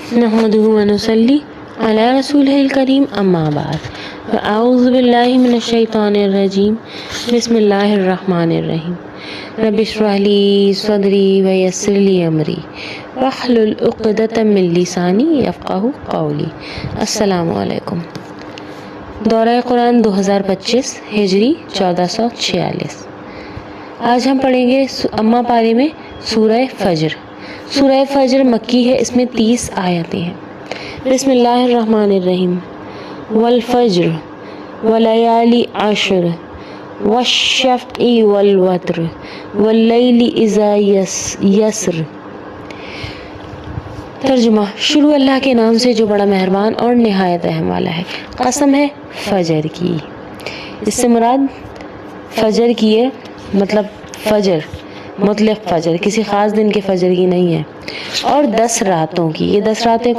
نحمده ونصلي على رسوله الكريم أما بعد فأعوذ بالله من الشيطان الرجيم بسم الله الرحمن الرحيم رب اشرح لي صدري ويسر لي أمري واحلل عقدة من لساني يفقهوا قولي. السلام علیکم. دورہ قرآن 2025 ہجری 1446. آج ہم پڑھیں گے اما پارے میں سورہ فجر. سورہ فجر مکی ہے، اس میں 30 آیتیں ہیں. بسم اللہ الرحمن الرحیم. والفجر ولیال عشر والشفع والوتر واللیل اذا یسر. ترجمہ: شروع اللہ کے نام سے جو بڑا مہربان اور نہایت رحم والا ہے. قسم ہے فجر کی. اس سے مراد فجر کی ہے، مطلب فجر مطلق فجر، کسی خاص دن کے فجر کی نہیں ہے. اور 10 راتوں کی. یہ 10 راتیں